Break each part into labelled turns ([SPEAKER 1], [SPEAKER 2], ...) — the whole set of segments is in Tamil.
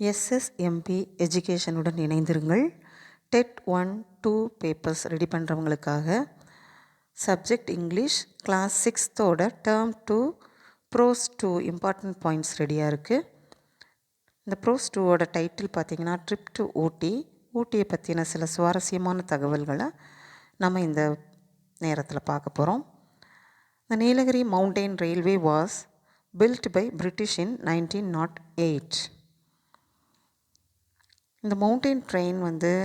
[SPEAKER 1] எஸ்எஸ்எம்பி எஜுகேஷனுடன் இணைந்திருங்கள். டெட் 1-2 பேப்பர்ஸ் ரெடி பண்ணுறவங்களுக்காக சப்ஜெக்ட் இங்கிலீஷ் கிளாஸ் 6த்தோட டேர்ம் 2 ப்ரோஸ் 2 இம்பார்ட்டன்ட் பாயிண்ட்ஸ் ரெடியாக இருக்குது. இந்த ப்ரோஸ் 2ஓட டைட்டில் பார்த்திங்கன்னா ட்ரிப் டு ஊட்டி. ஊட்டியை பற்றின சில சுவாரஸ்யமான தகவல்களை நம்ம இந்த நேரத்தில் பார்க்க போகிறோம். The Nilagiri Mountain Railway was built by British in 1908. இந்த மவுண்டைன் ட்ரெயின்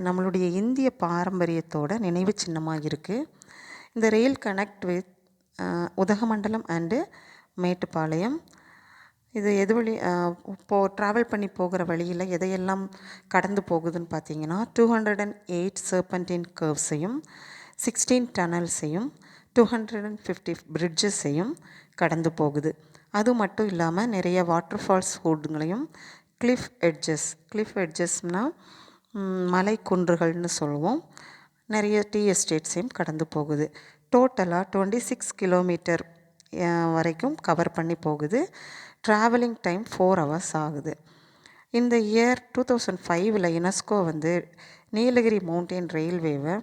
[SPEAKER 1] நம்மளுடைய இந்திய பாரம்பரியத்தோட நினைவு சின்னமாக இருக்குது. இந்த ரயில் connect with Udhagamandalam and Mettupalayam. இது எது வழி ட்ராவல் பண்ணி போகிற வழியில் எதையெல்லாம் கடந்து போகுதுன்னு பார்த்தீங்கன்னா 208 சர்பன்டைன் கர்வ்ஸையும் 16 டனல்ஸையும் 250 பிரிட்ஜஸையும் கடந்து போகுது. அது மட்டும் இல்லாமல் நிறைய வாட்டர் ஃபால்ஸ் ஹூட்டுங்களையும் கிளிஃப் எட்ஜஸ்னால் மலை குன்றுகள்னு சொல்லுவோம். நிறைய டீ எஸ்டேட்ஸையும் கடந்து போகுது. டோட்டலாக 26 கிலோமீட்டர் வரைக்கும் கவர் பண்ணி போகுது. ட்ராவலிங் டைம் 4 hours ஆகுது. இந்த இயர் 2005 யுனெஸ்கோ நீலகிரி மவுண்டன் ரயில்வேவை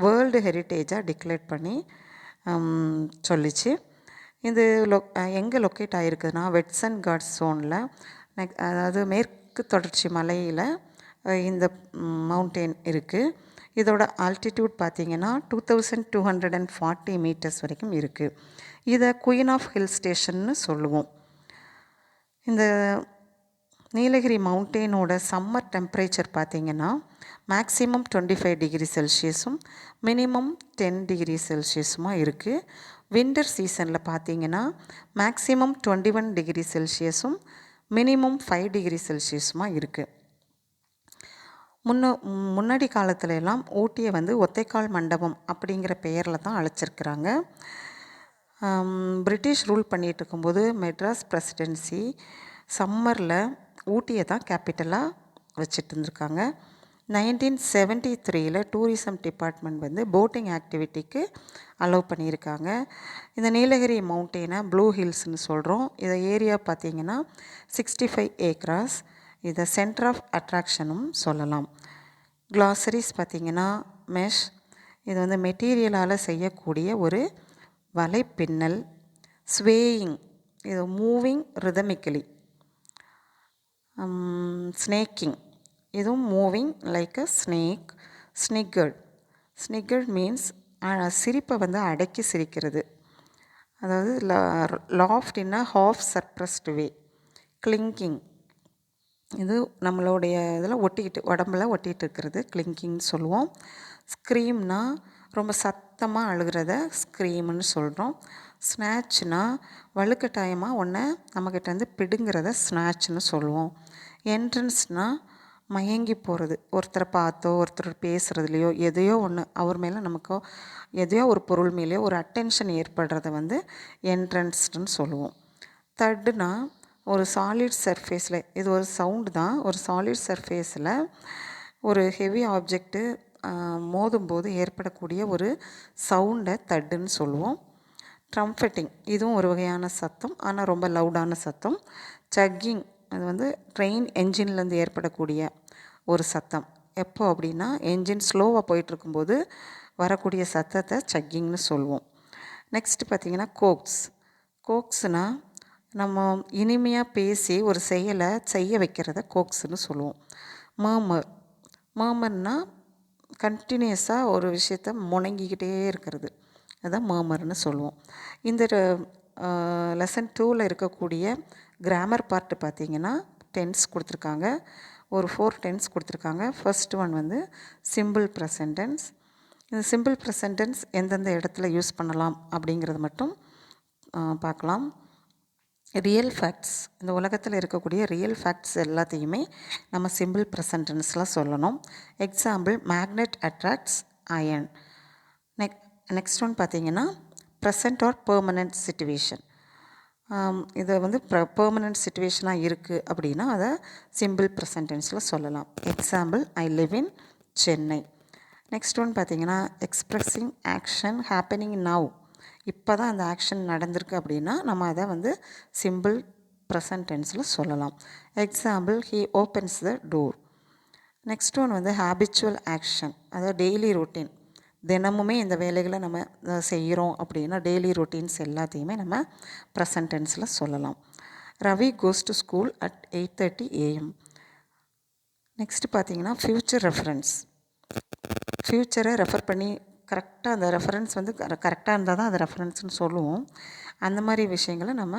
[SPEAKER 1] வேர்ல்டு ஹெரிட்டேஜாக டிக்ளேர் பண்ணி சொல்லிச்சு. இது எங்கே லொக்கேட் ஆகிருக்குதுன்னா வெட்சன் காட்ஸ் ஜோனில், அதாவது மேற்கு தொடர்ச்சி மலையில் இந்த மவுண்டெயின் இருக்குது. இதோட ஆல்டிடியூட் பார்த்திங்கன்னா 2240 மீட்டர்ஸ் வரைக்கும் இருக்குது. இதை குயின் ஆஃப் ஹில் ஸ்டேஷன்னு சொல்லுவோம். இந்த நீலகிரி மவுண்டெயினோட சம்மர் டெம்பரேச்சர் பார்த்திங்கன்னா மேக்ஸிமம் 25 டிகிரி செல்சியஸும் மினிமம் 10 டிகிரி செல்சியஸுமாக இருக்குது. வின்டர் சீசனில் பார்த்திங்கன்னா மேக்ஸிமம் 21 டிகிரி செல்சியஸும் மினிமம் 5 டிகிரி செல்சியஸுமாக இருக்குது. முன்னாடி காலத்துல எல்லாம் ஊட்டியை ஒத்தைக்கால் மண்டபம் அப்படிங்கிற பெயரில் தான் அழைச்சிருக்கிறாங்க. பிரிட்டிஷ் ரூல் பண்ணிகிட்டு இருக்கும்போது மெட்ராஸ் பிரசிடென்சி சம்மரில் ஊட்டியை தான் கேபிட்டலாக வச்சுட்டு இருந்திருக்காங்க. 1973 டூரிசம் டிபார்ட்மெண்ட் போட்டிங் ஆக்டிவிட்டிக்கு அலோவ் பண்ணியிருக்காங்க. இந்த நீலகிரி மவுண்டெயினை ப்ளூ ஹில்ஸ்னு சொல்கிறோம். இதை ஏரியா பார்த்திங்கன்னா 65 acres. இதை சென்டர் ஆஃப் அட்ராக்ஷனும் சொல்லலாம். க்ளாசரிஸ் பார்த்திங்கன்னா மெஷ், இது மெட்டீரியலால் செய்யக்கூடிய ஒரு வலைப்பின்னல். ஸ்வேயிங், இது மூவிங் ரிதமிக்கலி. ஸ்னேக்கிங், இதுவும் moving like a snake. Snickered means சிரிப்பை அடக்கி சிரிக்கிறது, அதாவது laughed in a half suppressed way. Clinging, இது நம்மளுடைய இதில் உடம்புல ஒட்டிகிட்டு இருக்கிறது கிளிங்கிங்னு சொல்லுவோம். ஸ்க்ரீம்னா ரொம்ப சத்தமாக அழுகிறத ஸ்க்ரீம்னு சொல்கிறோம். ஸ்நாட்ச்னால் வலுக்கட்டாயமாக ஒன்றை நம்மக்கிட்ட பிடுங்கிறத ஸ்நாட்ச்னு சொல்லுவோம். என்ட்ரன்ஸ்னால் மயங்கி போகிறது, ஒருத்தரை பார்த்தோ ஒருத்தர் பேசுகிறதுலையோ எதையோ ஒன்று அவர் மேலே நமக்கோ எதையோ ஒரு பொருள் மேலேயோ ஒரு அட்டென்ஷன் ஏற்படுறத என்ட்ரன்ஸ்ன்னு சொல்லுவோம். தட்டுனா ஒரு சாலிட் சர்ஃபேஸில், இது ஒரு சவுண்டு தான், ஒரு சாலிட் சர்ஃபேஸில் ஒரு ஹெவி ஆப்ஜெக்ட்டு மோதும்போது ஏற்படக்கூடிய ஒரு சவுண்டை தட்டுன்னு சொல்லுவோம். ட்ரம்ஃபெட்டிங், இதுவும் ஒரு வகையான சத்தம், ஆனால் ரொம்ப லவுடான சத்தம். சக்கிங், அது ட்ரெயின் என்ஜின்லேருந்து ஏற்படக்கூடிய ஒரு சத்தம். எப்போ அப்படின்னா என்ஜின் ஸ்லோவாக போயிட்டுருக்கும்போது வரக்கூடிய சத்தத்தை சக்கிங்னு சொல்லுவோம். நெக்ஸ்ட்டு பார்த்திங்கன்னா கோக்ஸ்னால் நம்ம இனிமையாக பேசி ஒரு செயலை செய்ய வைக்கிறத கோக்ஸ்னு சொல்லுவோம். மர்மர்னால் கண்டினியூஸாக ஒரு விஷயத்தை முணங்கிக்கிட்டே இருக்கிறது, அதுதான் மர்மர்னு சொல்லுவோம். இந்த லெசன் 2ல் இருக்கக்கூடிய கிராமர் பார்ட்டு பார்த்திங்கன்னா டென்ஸ் கொடுத்துருக்காங்க. ஒரு 4 டென்ஸ் கொடுத்துருக்காங்க. First one simple present tense. இந்த சிம்பிள் ப்ரெசன்ட் டென்ஸ் எந்தெந்த இடத்துல யூஸ் பண்ணலாம் அப்படிங்கிறது மட்டும் பார்க்கலாம். ரியல் ஃபேக்ட்ஸ், இந்த உலகத்தில் இருக்கக்கூடிய ரியல் ஃபேக்ட்ஸ் எல்லாத்தையுமே நம்ம சிம்பிள் ப்ரெசன்ட் டென்ஸில் சொல்லணும். Example, magnet attracts iron. Next one பார்த்திங்கன்னா ப்ரெசன்ட் ஆர் பெர்மனண்ட் சிச்சுவேஷன். இதை பெர்மனண்ட் சிச்சுவேஷனாக இருக்குது அப்படின்னா அதை சிம்பிள் ப்ரெசன்ட் டென்ஸில் சொல்லலாம். Example, I live in Chennai. Next one பார்த்திங்கன்னா எக்ஸ்ப்ரெஸிங் ஆக்ஷன் ஹேப்பனிங் நவ். இப்போ தான் அந்த ஆக்ஷன் நடந்திருக்கு அப்படின்னா நம்ம அதை சிம்பிள் ப்ரெசன்ட் டென்ஸில் சொல்லலாம். Example, he opens the door. Next one வந்து ஹேபிச்சுவல் ஆக்ஷன், அதாவது டெய்லி ரொட்டீன். தினமுமே இந்த வேலைகளை நம்ம செய்கிறோம் அப்படின்னா டெய்லி ரொட்டீன்ஸ் எல்லாத்தையுமே நம்ம ப்ரெசன்ட் டென்ஸில் சொல்லலாம். Ravi goes to school at 8:30 AM. Next பார்த்தீங்கன்னா ஃப்யூச்சர் ரெஃபரன்ஸ். ஃப்யூச்சரை ரெஃபர் பண்ணி கரெக்டாக அந்த ரெஃபரன்ஸ் வந்து கரெக்டாக இருந்தால் தான் அது ரெஃபரன்ஸ்னு சொல்லுவோம். அந்த மாதிரி விஷயங்களை நம்ம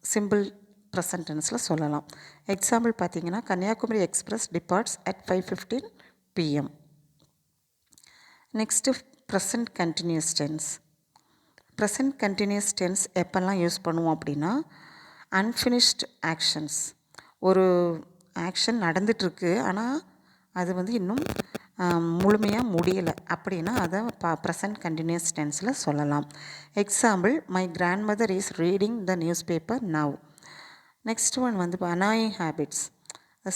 [SPEAKER 1] சிம்பிள் ப்ரெசன்ட் டென்ஸில் சொல்லலாம். எக்ஸாம்பிள் பார்த்தீங்கன்னா, Kanyakumari express departs at 5:15 PM. Next present continuous tense. Present continuous tense எப்போல்லாம் யூஸ் பண்ணுவோம் அப்படின்னா, அன்ஃபினிஷ்டு ஆக்ஷன்ஸ். ஒரு ஆக்ஷன் நடந்துகிட்ருக்கு, ஆனால் அது வந்து இன்னும் முழுமையாக முடியலை அப்படின்னா அதை ப்ரெசன்ட் கண்டினியூஸ் டென்ஸில் சொல்லலாம். Example, my grandmother is reading the newspaper now. Next one வந்து அனாயிங் ஹேபிட்ஸ்.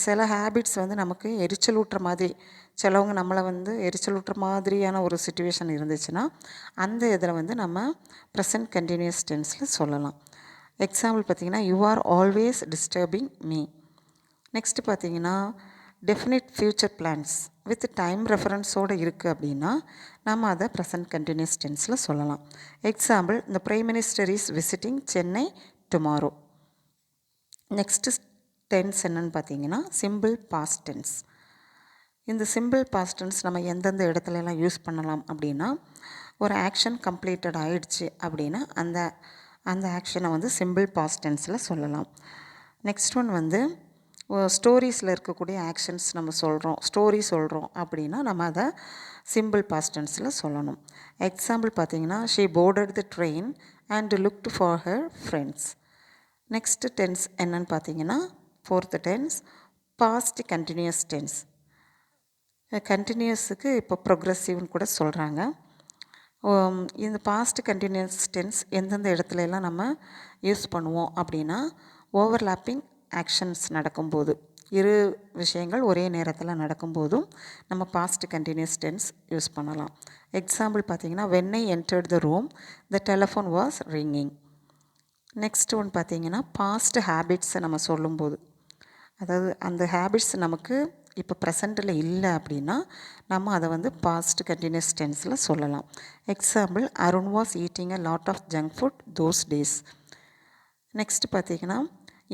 [SPEAKER 1] சில ஹேபிட்ஸ் வந்து நமக்கு எரிச்சலூட்டுற மாதிரி, சிலவங்க நம்மளை வந்து எரிச்சலூட்டுற மாதிரியான ஒரு சுச்சுவேஷன் இருந்துச்சுன்னா அந்த இதில் வந்து நம்ம ப்ரெசன்ட் கண்டினியூஸ் டென்ஸில் சொல்லலாம். எக்ஸாம்பிள் பார்த்திங்கன்னா, you are always disturbing me. Next பார்த்திங்கன்னா, definite future plans with time ரெஃபரன்ஸோடு இருக்குது அப்படின்னா நம்ம அதை ப்ரெசன்ட் கண்டினியூஸ் டென்ஸில் சொல்லலாம். Example, the prime minister is visiting Chennai tomorrow. Next tense என்னன்னு பார்த்தீங்கன்னா, சிம்பிள் பாஸ்ட் டென்ஸ். இந்த சிம்பிள் பாஸ்ட் டென்ஸ் நம்ம எந்தெந்த இடத்துலலாம் யூஸ் பண்ணலாம் அப்படின்னா, ஒரு ஆக்ஷன் கம்ப்ளீட்டட் ஆகிடுச்சு அப்படின்னா அந்த ஆக்ஷனை வந்து சிம்பிள் பாஸ்ட் டென்ஸில் சொல்லலாம். நெக்ஸ்ட் ஒன் வந்து ஸ்டோரிஸில் இருக்கக்கூடிய ஆக்ஷன்ஸ் நம்ம ஸ்டோரி சொல்கிறோம் அப்படின்னா நம்ம அதை சிம்பிள் பாஸ்ட் டென்ஸில் சொல்லணும். எக்ஸாம்பிள் பார்த்தீங்கன்னா, she boarded the train and looked for her friends. Next tense என்னன்னு பார்த்தீங்கன்னா, fourth tense past continuous tense. கண்டினியூஸுக்கு இப்போ ப்ரொக்ரெசிவ்னு கூட சொல்கிறாங்க. இந்த பாஸ்ட் கண்டினியூஸ் டென்ஸ் எந்தெந்த இடத்துலலாம் நம்ம யூஸ் பண்ணுவோம் அப்படின்னா, ஓவர்லாப்பிங் ஆக்ஷன்ஸ் நடக்கும்போது, இரு விஷயங்கள் ஒரே நேரத்தில் நடக்கும்போதும் நம்ம பாஸ்ட் கண்டினியூஸ் டென்ஸ் யூஸ் பண்ணலாம். எக்ஸாம்பிள் பார்த்தீங்கன்னா, when I entered the room the telephone was ringing. Next one பார்த்தீங்கன்னா, பாஸ்ட் ஹேபிட்ஸை நம்ம சொல்லும்போது, அதாவது அந்த ஹேபிட்ஸ் நமக்கு இப்போ ப்ரெசண்ட்டில் இல்லை அப்படின்னா நம்ம அதை வந்து பாஸ்ட் கண்டினியூஸ் டென்ஸில் சொல்லலாம். Example, Arun was eating a lot of junk food those days. Next பார்த்தீங்கன்னா,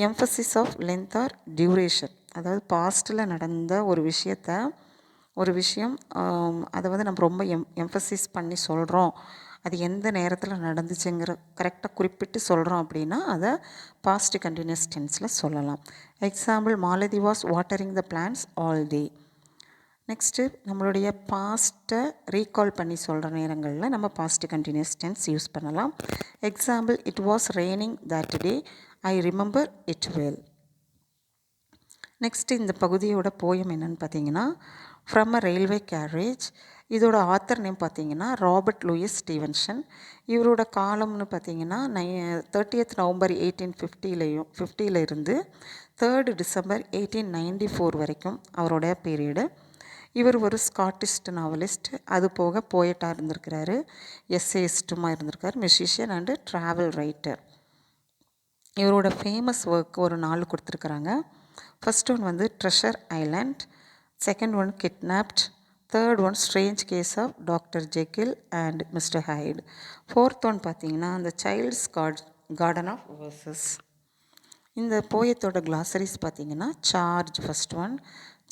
[SPEAKER 1] emphasis of length or duration, அதாவது பாஸ்ட்டில் நடந்த ஒரு விஷயம் அதை வந்து நம்ம ரொம்ப எம்ஃபசிஸ் பண்ணி சொல்கிறோம், அது எந்த நேரத்தில் நடந்துச்சுங்கிற கரெக்டாக குறிப்பிட்டு சொல்கிறோம் அப்படின்னா அதை பாஸ்ட் கண்டினியூஸ் டென்ஸில் சொல்லலாம். Example, Malathi was watering the plants all day. Next நம்மளுடைய பாஸ்ட்டை ரீகால் பண்ணி சொல்கிற நேரங்களில் நம்ம பாஸ்ட் கண்டினியூஸ் டென்ஸ் யூஸ் பண்ணலாம். Example, it was raining that day I remember it well. Next இந்த பகுதியோட போயம் என்னென்னு பார்த்தீங்கன்னா, ஃப்ரம் அ ரயில்வே கேரேஜ். இதோட ஆத்தர் நேம் பார்த்தீங்கன்னா ராபர்ட் லூயிஸ் ஸ்டீவன்சன். இவரோட காலம்னு பார்த்தீங்கன்னா 30th நவம்பர் 1850 இருந்து 3rd டிசம்பர் 1894 வரைக்கும் அவரோட பீரியடு. இவர் ஒரு ஸ்காட்டிஸ்ட் நாவலிஸ்ட், அது போக போயட்டாக இருந்திருக்கிறாரு, எஸ்ஏயிஸ்ட்டுமாக இருந்திருக்கார், மியூசிஷியன் அண்டு ட்ராவல் ரைட்டர். இவரோட ஃபேமஸ் ஒர்க் ஒரு 4 கொடுத்துருக்குறாங்க. ஃபர்ஸ்ட் ஒன் வந்து treasure island, second one kidnapped, third one strange case of doctor Jekyll and mister Hyde, fourth one பார்த்தீங்கன்னா அந்த சைல்ட்ஸ் கார்டன் ஆஃப் வேர்சஸ். இந்த போயத்தோட கிளாசரிஸ் பார்த்தீங்கன்னா, சார்ஜ் ஃபர்ஸ்ட் ஒன்.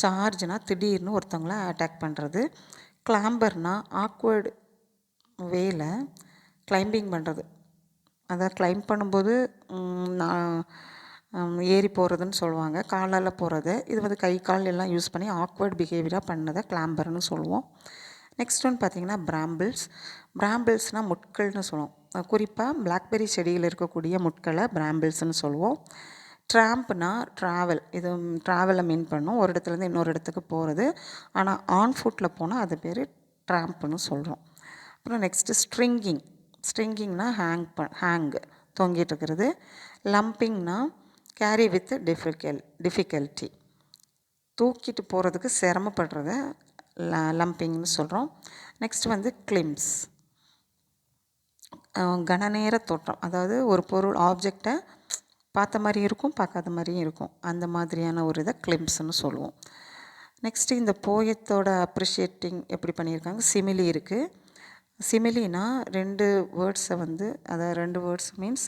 [SPEAKER 1] சார்ஜ்னால் திடீர்னு ஒருத்தவங்கள அட்டாக் பண்ணுறது. கிளாம்பர்னா ஆக்வர்டு வேல கிளைம்பிங் பண்ணுறது, அதை கிளைம் பண்ணும்போது ஏறி போகிறதுன்னு சொல்லுவாங்க, காலால் போகிறது. இது வந்து கை கால் எல்லாம் யூஸ் பண்ணி ஆக்வர்ட் பிஹேவியராக பண்ணதை கிளாம்பர்னு சொல்லுவோம். நெக்ஸ்ட் ஒன் பார்த்திங்கன்னா பிராம்பிள்ஸ்னால் முட்கள்னு சொல்லுவோம். குறிப்பாக பிளாக்பெர்ரி செடியில் இருக்கக்கூடிய முட்களை பிராம்பிள்ஸ்னு சொல்லுவோம். ட்ராம்ப்னா ட்ராவல், இது ட்ராவலை மீன் பண்ணும், ஒரு இடத்துலேருந்து இன்னொரு இடத்துக்கு போகிறது. ஆனால் ஆன் ஃபுட்டில் போனால் அது பேர் ட்ராம்ப்னு சொல்கிறோம். அப்புறம் நெக்ஸ்ட்டு ஸ்ட்ரிங்கிங்னா ஹேங் தொங்கிட்டு இருக்கிறது. லம்பிங்னா கேரி வித் டிஃபிகல்ட்டி, தூக்கிட்டு போகிறதுக்கு சிரமப்படுறத லம்பிங்னு சொல்கிறோம். நெக்ஸ்ட் வந்து கிளிம்ஸ், கனநேர தோற்றம், அதாவது ஒரு பொருள் ஆப்ஜெக்டை பார்த்த மாதிரி இருக்கும், பார்க்காத மாதிரியும் இருக்கும். அந்த மாதிரியான ஒரு இதை கிளிம்ஸ்னு சொல்லுவோம். நெக்ஸ்ட்டு இந்த போயத்தோட அப்ரிஷியேட்டிங் எப்படி பண்ணியிருக்காங்க, சிமிலி இருக்குது. சிமிலினா 2 வேர்ட்ஸை வந்து, அதாவது 2 வேர்ட்ஸ் மீன்ஸ்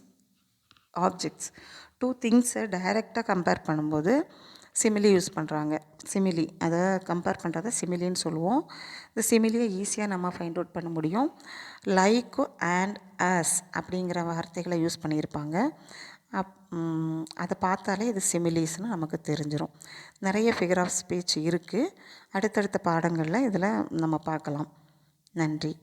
[SPEAKER 1] ஆப்ஜெக்ட்ஸ், 2 திங்ஸை டைரெக்டாக கம்பேர் பண்ணும்போது சிமிலி யூஸ் பண்ணுறாங்க. சிமிலி அதை கம்பேர் பண்ணுறத சிமிலின்னு சொல்லுவோம். இந்த சிமிலியை ஈஸியாக நம்ம ஃபைண்ட் அவுட் பண்ண முடியும். லைக்கு அண்ட் ஆஸ் அப்படிங்கிற வார்த்தைகளை யூஸ் பண்ணியிருப்பாங்க. அதை பார்த்தாலே இது சிமிலிஸ்னு நமக்கு தெரிஞ்சிடும். நிறைய ஃபிகர் ஆஃப் ஸ்பீச் இருக்குது. அடுத்தடுத்த பாடங்களில் இதில் நம்ம பார்க்கலாம். நன்றி.